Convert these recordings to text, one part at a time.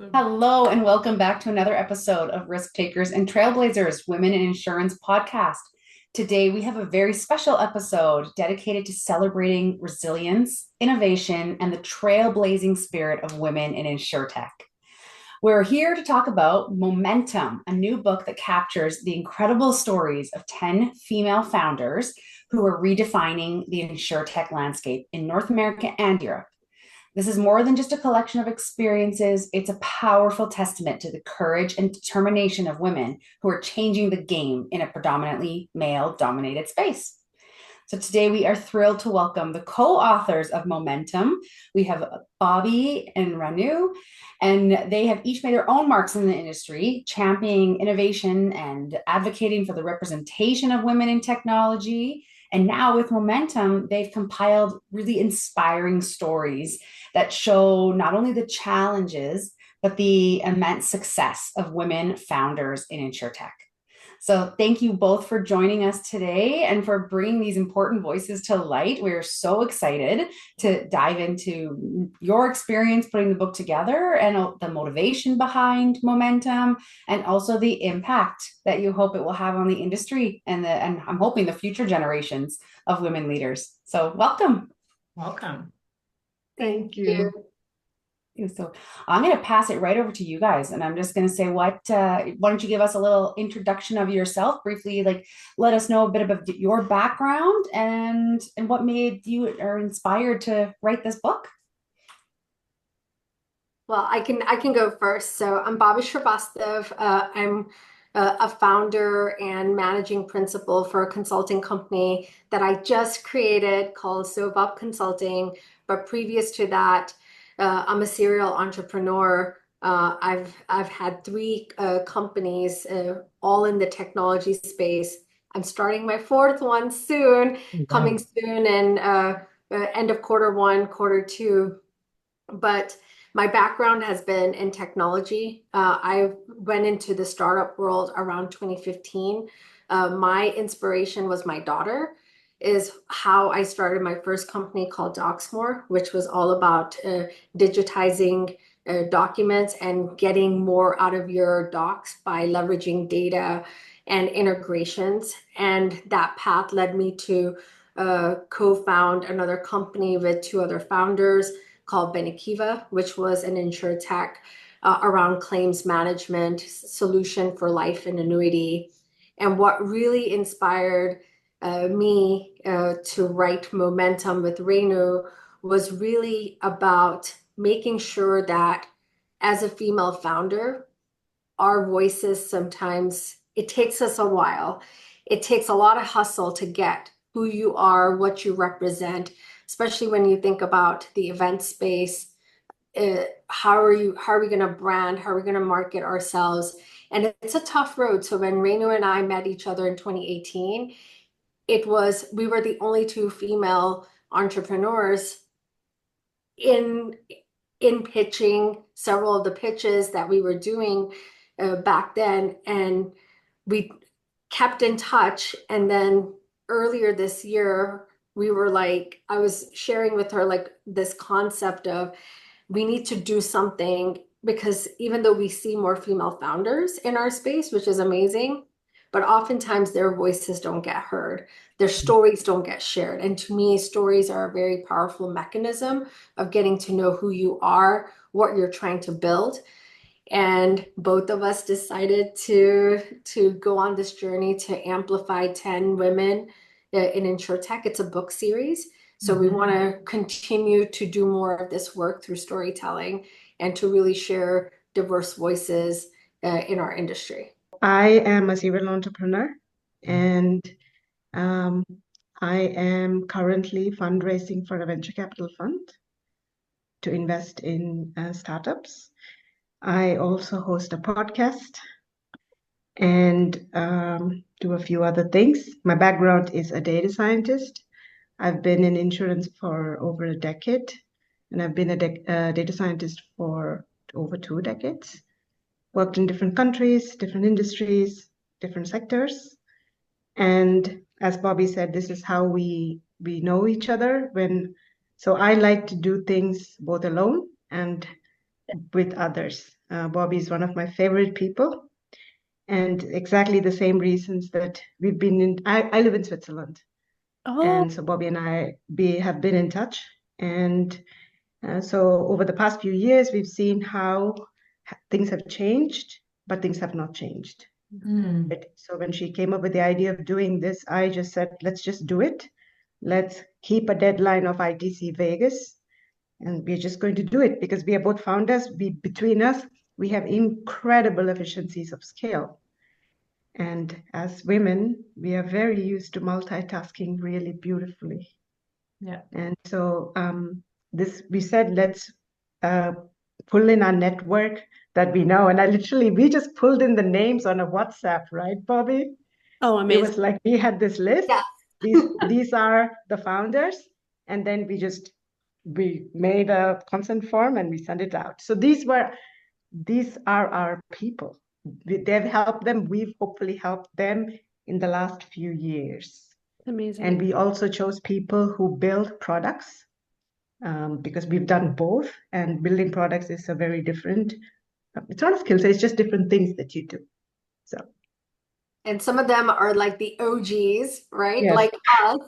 Hello, and welcome back to another episode of Risktakers and Trailblazers Women in Insurance podcast. Today, we have a very special episode dedicated to celebrating resilience, innovation, and the trailblazing spirit of women in InsurTech. We're here to talk about Momentum, a new book that captures the incredible stories of 10 female founders who are redefining the InsurTech landscape in North America and Europe. This is more than just a collection of experiences. It's a powerful testament to the courage and determination of women who are changing the game in a predominantly male dominated space. So today we are thrilled to welcome the co-authors of Momentum. We have Bobbie and Renu, and they have each made their own marks in the industry, championing innovation and advocating for the representation of women in technology. And now with Momentum, they've compiled really inspiring stories that show not only the challenges, but the immense success of women founders in InsurTech. So thank you both for joining us today and for bringing these important voices to light. We're so excited to dive into your experience putting the book together and the motivation behind Momentum and also the impact that you hope it will have on the industry and I'm hoping the future generations of women leaders. So welcome. Welcome. Thank you. So I'm going to pass it right over to you guys, and I'm just going to say, why don't you give us a little introduction of yourself briefly? Like, let us know a bit about your background and what made you or inspired to write this book. Well, I can go first. So I'm Bobbie Shrivastav. I'm a founder and managing principal for a consulting company that I just created called Sovop Consulting. But previous to that, I'm a serial entrepreneur. I've had three companies, all in the technology space. I'm starting my fourth one soon, coming soon, and end of quarter one, quarter two. But my background has been in technology. I went into the startup world around 2015. My inspiration was my daughter, is how I started my first company called Docsmore, which was all about digitizing documents and getting more out of your docs by leveraging data and integrations. And that path led me to co-found another company with two other founders called Benekiva, which was an InsurTech around claims management solution for life and annuity. And what really inspired me to write Momentum with Renu was really about making sure that as a female founder, our voices sometimes, it takes us a while. It takes a lot of hustle to get who you are, what you represent, especially when you think about the event space. How are we going to brand? How are we going to market ourselves? And it's a tough road. So when Renu and I met each other in 2018, we were the only two female entrepreneurs in pitching several of the pitches that we were doing back then, and we kept in touch. And then earlier this year, I was sharing with her like this concept of we need to do something, because even though we see more female founders in our space, which is amazing, but oftentimes their voices don't get heard. Their stories don't get shared. And to me, stories are a very powerful mechanism of getting to know who you are, what you're trying to build. And both of us decided to go on this journey to amplify 10 women in InsurTech. It's a book series. So we want to continue to do more of this work through storytelling and to really share diverse voices in our industry. I am a serial entrepreneur, and I am currently fundraising for a venture capital fund to invest in startups. I also host a podcast and do a few other things. My background is a data scientist. I've been in insurance for over a decade, and I've been a data scientist for over 2 decades. Worked in different countries, different industries, different sectors. And as Bobbie said, this is how we know each other. So I like to do things both alone and with others. Bobbie is one of my favorite people, and exactly the same reasons that we've been in. I live in Switzerland, and so Bobbie and I have been in touch. And so over the past few years, we've seen how things have changed, but things have not changed. So when she came up with the idea of doing this, I just said, let's just do it. Let's keep a deadline of ITC Vegas, and we're just going to do it because we are both founders. Between us, we have incredible efficiencies of scale. And as women, we are very used to multitasking really beautifully. Yeah. And so we said, let's pull in our network that we know. And we just pulled in the names on a WhatsApp, right, Bobbie? Oh, It amazing. was like we had this list. Yeah. These are the founders. And then we made a consent form and we sent it out. So these are our people. They've helped them. We've hopefully helped them in the last few years. Amazing. And we also chose people who build products because we've done both. And building products is a very different, it's not a skill set, it's just different things that you do. So. And some of them are like the OGs, right? Yes. Like us.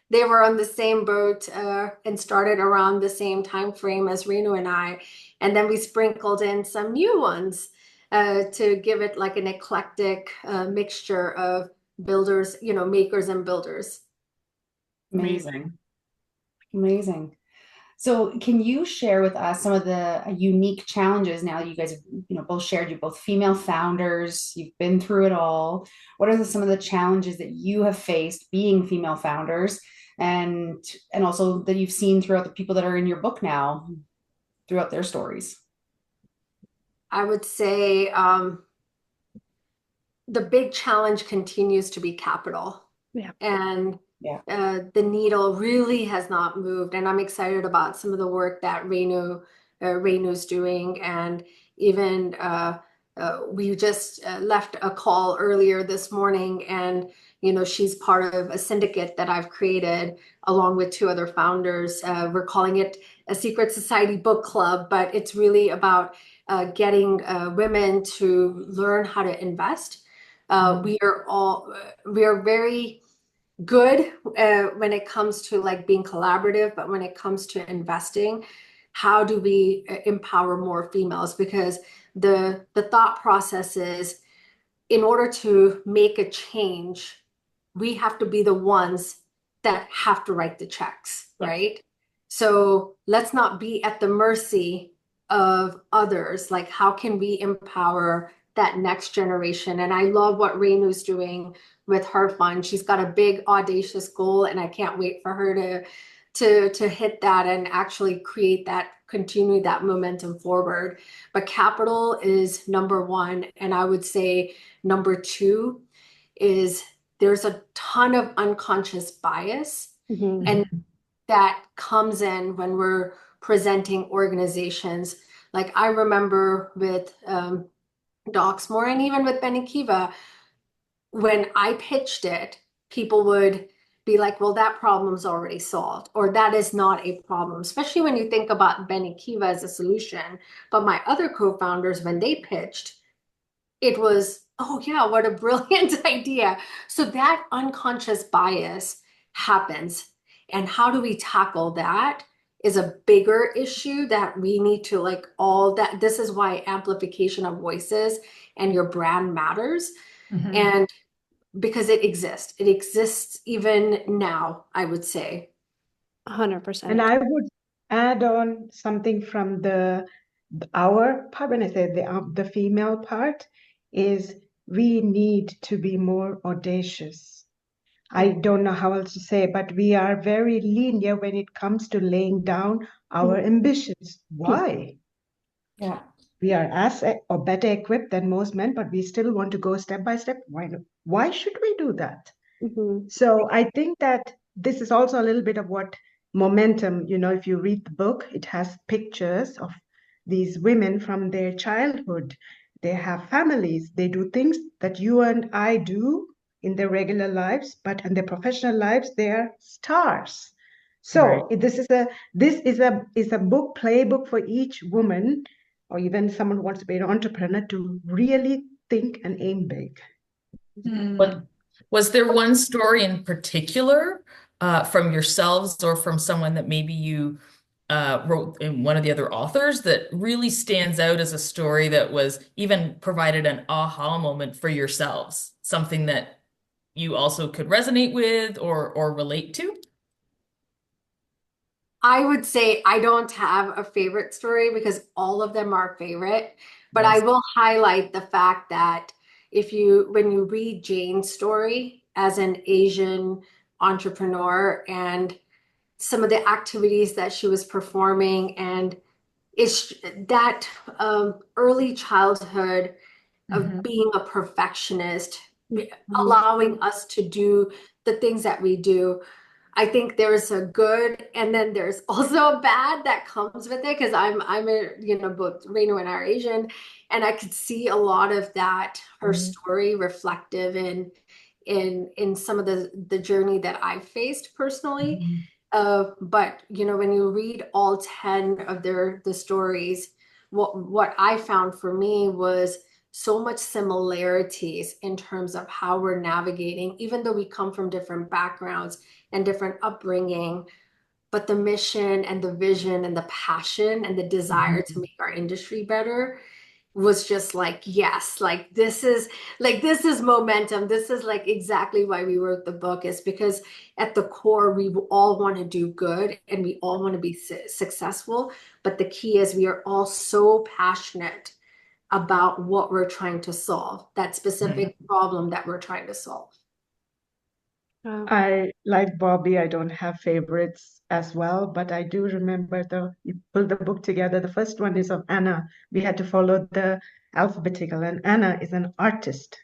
They were on the same boat and started around the same time frame as Renu and I. And then we sprinkled in some new ones to give it like an eclectic mixture of builders, makers and builders. Amazing. Amazing. So can you share with us some of the unique challenges now that you guys have, both shared, you're both female founders, you've been through it all. What are some of the challenges that you have faced being female founders and also that you've seen throughout the people that are in your book now, throughout their stories? I would say the big challenge continues to be capital. Yeah. And the needle really has not moved. And I'm excited about some of the work that Renu's doing. And even we just left a call earlier this morning, and she's part of a syndicate that I've created along with two other founders. We're calling it a Secret Society Book Club, but it's really about getting women to learn how to invest. We are very good when it comes to like being collaborative, but when it comes to investing, how do we empower more females? Because the thought process is, in order to make a change, we have to be the ones that have to write the checks, right? So let's not be at the mercy of others. Like, how can we empower that next generation? And I love what Renu's doing with her fund. She's got a big audacious goal, and I can't wait for her to hit that and actually continue that momentum forward. But capital is number one. And I would say number two is there's a ton of unconscious bias. Mm-hmm. And that comes in when we're presenting organizations. Like I remember with Docsmore and even with Benikiva, when I pitched it, people would be like, well, that problem's already solved, or that is not a problem, especially when you think about Benikiva as a solution. But my other co-founders, when they pitched, it was, oh yeah, what a brilliant idea. So that unconscious bias happens. And how do we tackle that is a bigger issue that we need to this is why amplification of voices and your brand matters. Mm-hmm. And because it exists even now, I would say. 100%. And I would add on something from our part. When I say the female part, is we need to be more audacious. I don't know how else to say, but we are very linear when it comes to laying down our ambitions. Why? Yeah. We are as or better equipped than most men, but we still want to go step by step. Why should we do that? Mm-hmm. So I think that this is also a little bit of what momentum, if you read the book, it has pictures of these women from their childhood. They have families. They do things that you and I do in their regular lives, but in their professional lives, they are stars. So this is a book, playbook for each woman or even someone who wants to be an entrepreneur to really think and aim big. But was there one story in particular from yourselves or from someone that maybe you wrote in one of the other authors that really stands out as a story that was even provided an aha moment for yourselves, something that you also could resonate with or relate to? I would say I don't have a favorite story because all of them are favorite, but I Yes. will highlight the fact that when you read Jane's story as an Asian entrepreneur and some of the activities that she was performing, and it's that early childhood of being a perfectionist, allowing us to do the things that we do. I think there's a good and then there's also a bad that comes with it because I'm a, both Renu and I are Asian, and I could see a lot of that, her story reflective in some of the journey that I've faced personally. But when you read all 10 of the stories, what I found for me was so much similarities in terms of how we're navigating, even though we come from different backgrounds and different upbringing, but the mission and the vision and the passion and the desire to make our industry better was just like, yes, this is momentum. This is like exactly why we wrote the book, is because at the core, we all want to do good and we all want to be successful. But the key is we are all so passionate about what we're trying to solve, that specific problem that we're trying to solve. I like Bobbie. I don't have favorites as well, but I do remember you pulled the book together. The first one is of Anna. We had to follow the alphabetical, and Anna is an artist.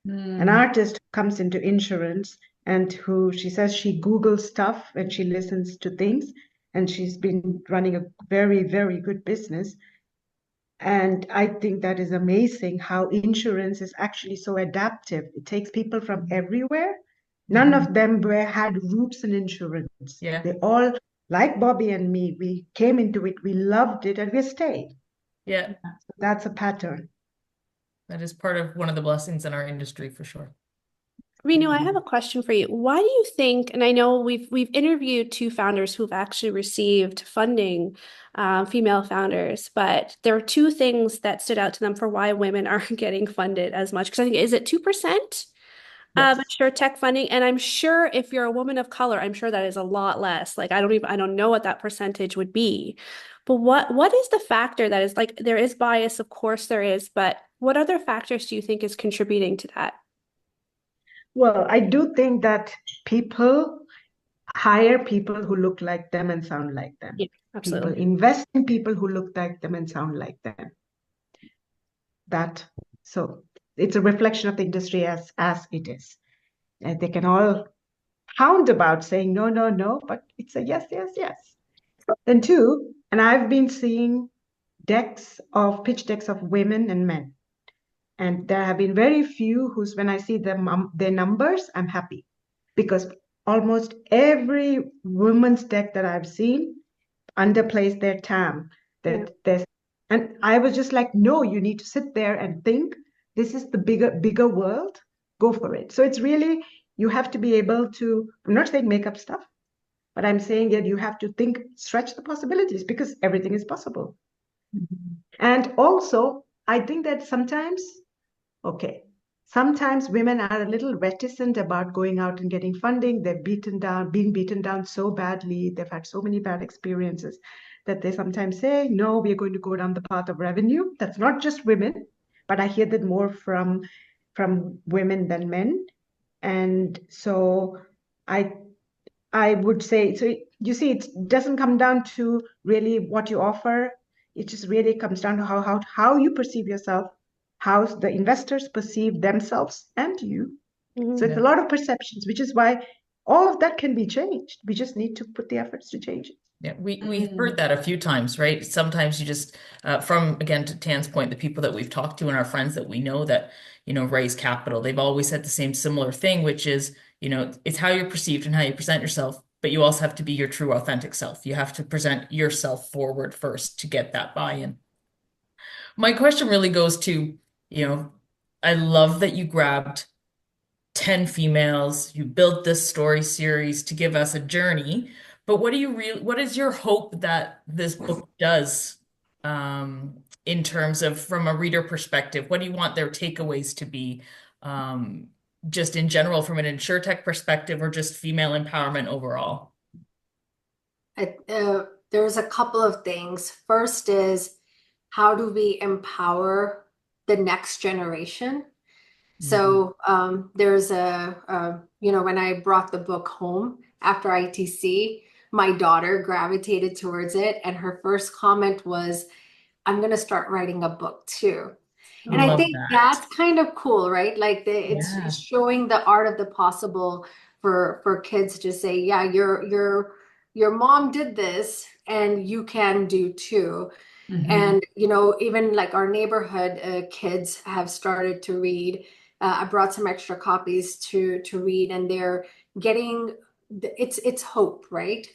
An artist who comes into insurance and who she says she Googles stuff and she listens to things, and she's been running a very, very good business. And I think that is amazing how insurance is actually so adaptive. It takes people from everywhere. None of them had roots in insurance. Yeah. They all, like Bobbie and me, we came into it, we loved it, and we stayed. Yeah. So that's a pattern. That is part of one of the blessings in our industry for sure. Renu, I have a question for you. Why do you think, and I know we've interviewed two founders who've actually received funding, female founders, but there are two things that stood out to them for why women aren't getting funded as much. Because I think, is it 2%? Yes. InsurTech funding? And I'm sure if you're a woman of color, I'm sure that is a lot less. Like I don't know what that percentage would be. But what is the factor that is, like, there is bias, of course there is, but what other factors do you think is contributing to that? Well, I do think that people hire people who look like them and sound like them. Yeah, absolutely. People invest in people who look like them and sound like them. So it's a reflection of the industry as it is. And they can all hound about saying no, no, no, but it's a yes, yes, yes. Then two, and I've been seeing pitch decks of women and men. And there have been very few when I see their numbers, I'm happy. Because almost every woman's deck that I've seen underplays their TAM. And I was just like, no, you need to sit there and think, this is the bigger world, go for it. So it's really, you have to be able to, I'm not saying make up stuff, but I'm saying that you have to think, stretch the possibilities, because everything is possible. And also, I think that sometimes women are a little reticent about going out and getting funding. They've been beaten down so badly. They've had so many bad experiences that they sometimes say, no, we're going to go down the path of revenue. That's not just women, but I hear that more from women than men. And so I would say, so you see, it doesn't come down to really what you offer. It just really comes down to how you perceive yourself, how the investors perceive themselves and you. So it's a lot of perceptions, which is why all of that can be changed. We just need to put the efforts to change it. Yeah, we've heard that a few times, right? Sometimes you just, again, to Tan's point, the people that we've talked to and our friends that we know that, raise capital, they've always said the same similar thing, which is, it's how you're perceived and how you present yourself, but you also have to be your true, authentic self. You have to present yourself forward first to get that buy-in. my question really goes to, you know, I love that you grabbed 10 females, you built this story series to give us a journey, but what is your hope that this book does in terms of from a reader perspective? What do you want their takeaways to be? Um, just in general from an InsurTech perspective or just female empowerment overall? There's a couple of things. First is, how do we empower the next generation? So there's when I brought the book home after ITC, my daughter gravitated towards it, and her first comment was, I'm going to start writing a book too. And I Love think that. that's kind of cool, right? Like it's Yeah. showing the art of the possible for kids to say, yeah, your mom did this and you can do too. And even like our neighborhood kids have started to read. I brought some extra copies to read, and they're getting it's hope, right?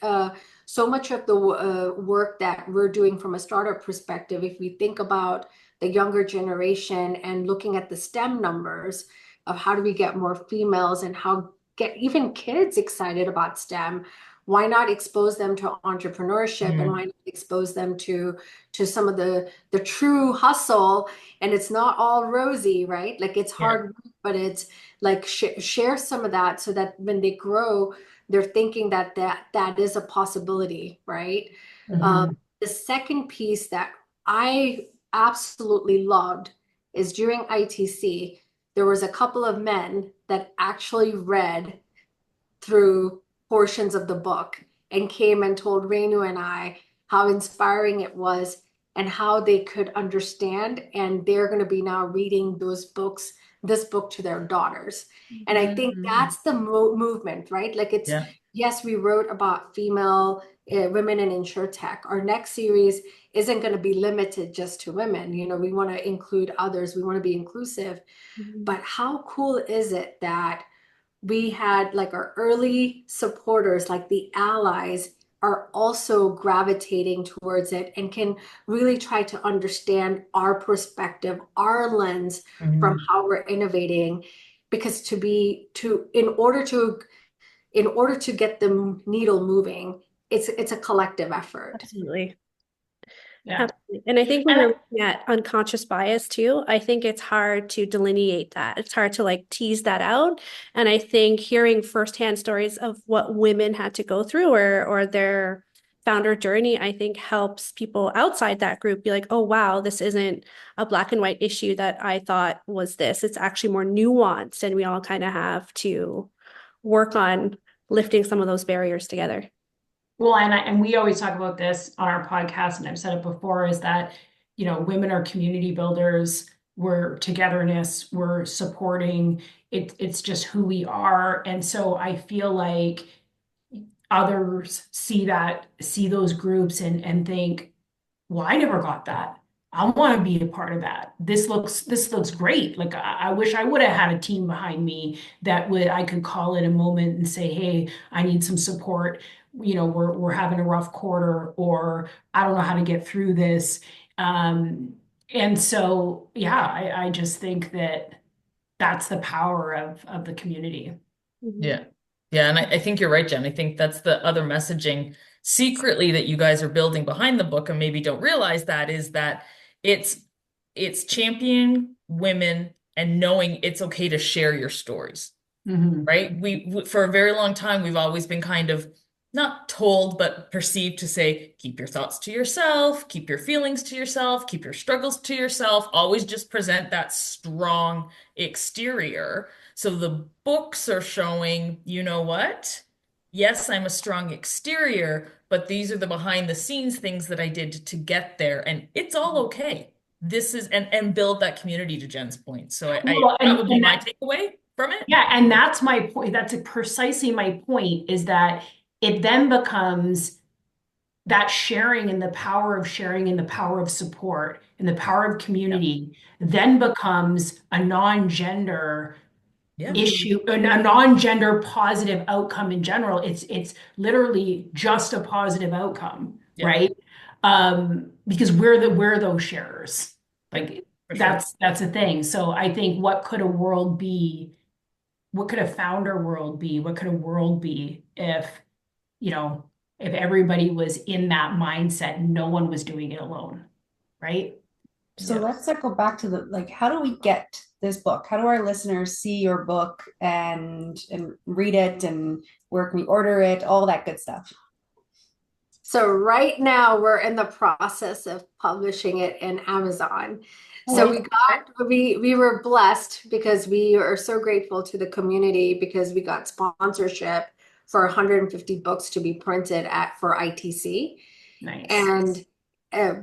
So much of the work that we're doing from a startup perspective, if we think about the younger generation and looking at the STEM numbers of how do we get more females and how get even kids excited about STEM, why not expose them to entrepreneurship and why not expose them to some of the true hustle? And it's not all rosy, right? Like it's hard, but it's like share some of that so that when they grow, they're thinking that is a possibility, right? The second piece that I absolutely loved is during ITC, there was a couple of men that actually read through portions of the book and came and told Renu and I how inspiring it was and how they could understand. And they're going to be now reading this book to their daughters. And I think that's the movement, right? Like yes, we wrote about female women in InsurTech. Our next series isn't going to be limited just to women. We want to include others. We want to be inclusive. But how cool is it that we had like our early supporters, like the allies, are also gravitating towards it and can really try to understand our perspective, our lens from how we're innovating. Because in order to get the needle moving, it's a collective effort. Absolutely. Yeah. Absolutely. And I think when we're looking at unconscious bias too, I think it's hard to delineate that. It's hard to like tease that out. And I think hearing firsthand stories of what women had to go through or their founder journey, I think helps people outside that group be like, oh, wow, this isn't a black and white issue that I thought was this. It's actually more nuanced. And we all kind of have to work on lifting some of those barriers together. Well, and we always talk about this on our podcast, and I've said it before, is that, women are community builders, we're togetherness, we're supporting, it's just who we are. And so I feel like others see those groups and think, well, I never got that. I want to be a part of that. This looks great. Like I wish I would have had a team behind me that I could call in a moment and say, hey, I need some support. We're having a rough quarter, or I don't know how to get through this. And so, yeah, I just think that's the power of the community. Yeah. Yeah. And I think you're right, Jen. I think that's the other messaging secretly that you guys are building behind the book and maybe don't realize that is that it's championing women and knowing it's okay to share your stories, right? We for a very long time, we've always been kind of not told, but perceived to say, keep your thoughts to yourself, keep your feelings to yourself, keep your struggles to yourself, always just present that strong exterior. So the books are showing, you know what? Yes, I'm a strong exterior, but these are the behind the scenes things that I did to get there. And it's all okay. This is, and build that community, to Jen's point. So that would be my takeaway from it. Yeah. And that's my point. That's precisely my point, is that it then becomes that sharing and the power of sharing and the power of support and the power of community then becomes a non-gender issue, a non-gender positive outcome in general. It's literally just a positive outcome, right? Because we're those sharers. Like For sure. that's a thing. So I think what could a world be? What could a founder world be? What could a world be if, you know, if everybody was in that mindset, no one was doing it alone, right? So Yeah. let's circle back to the like, how do we get this book? How do our listeners see your book and read it, and where can we order it? All that good stuff. So right now we're in the process of publishing it in Amazon. So we were blessed because we are so grateful to the community because we got sponsorship for 150 books to be printed for ITC. Nice. And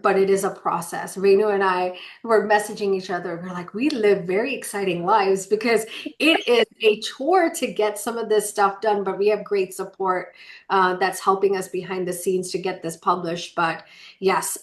but it is a process. Renu and I were messaging each other. We're like, we live very exciting lives because it is a chore to get some of this stuff done, but we have great support that's helping us behind the scenes to get this published. But yes,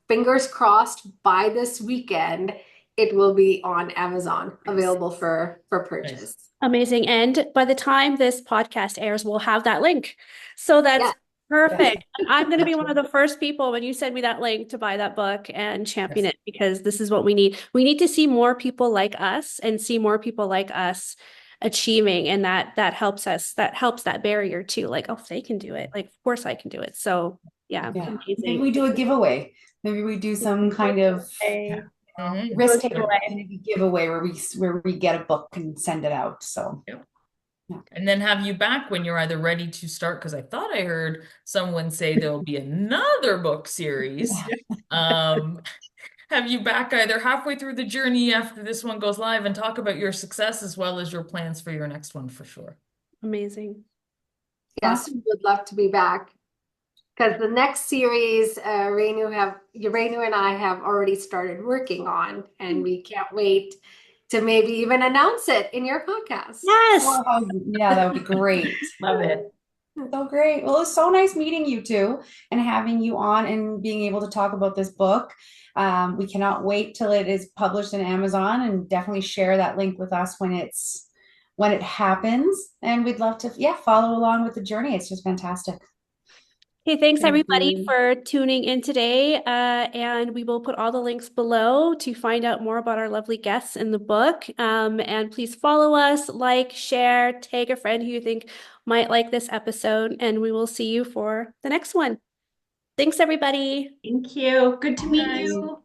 fingers crossed, by this weekend, it will be on Amazon, available for purchase. Nice. Amazing. And by the time this podcast airs, we'll have that link. So that's perfect. I'm going to be one of the first people when you send me that link to buy that book and champion it, because this is what we need. We need to see more people like us and see more people like us achieving. And that helps us, that helps that barrier too. Like, oh, if they can do it, like, of course I can do it. So yeah. Maybe we do a giveaway. Maybe we do some kind of risk taker giveaway where we get a book and send it out. So and then have you back when you're either ready to start, because I thought I heard someone say there'll be another book series. Have you back either halfway through the journey after this one goes live and talk about your success as well as your plans for your next one, for sure. Amazing. Yes, we would love to be back. Because the next series, Renu and I have already started working on, and we can't wait to maybe even announce it in your podcast. Yes. Wow. Yeah, that would be great. Love it. So great. Well, it's so nice meeting you two and having you on and being able to talk about this book. We cannot wait till it is published in Amazon, and definitely share that link with us when it happens. And we'd love to, follow along with the journey. It's just fantastic. Okay, thanks everybody for tuning in today. And we will put all the links below to find out more about our lovely guests in the book. And please follow us, like, share, tag a friend who you think might like this episode, and we will see you for the next one. Thanks, everybody. Thank you. Good to meet you.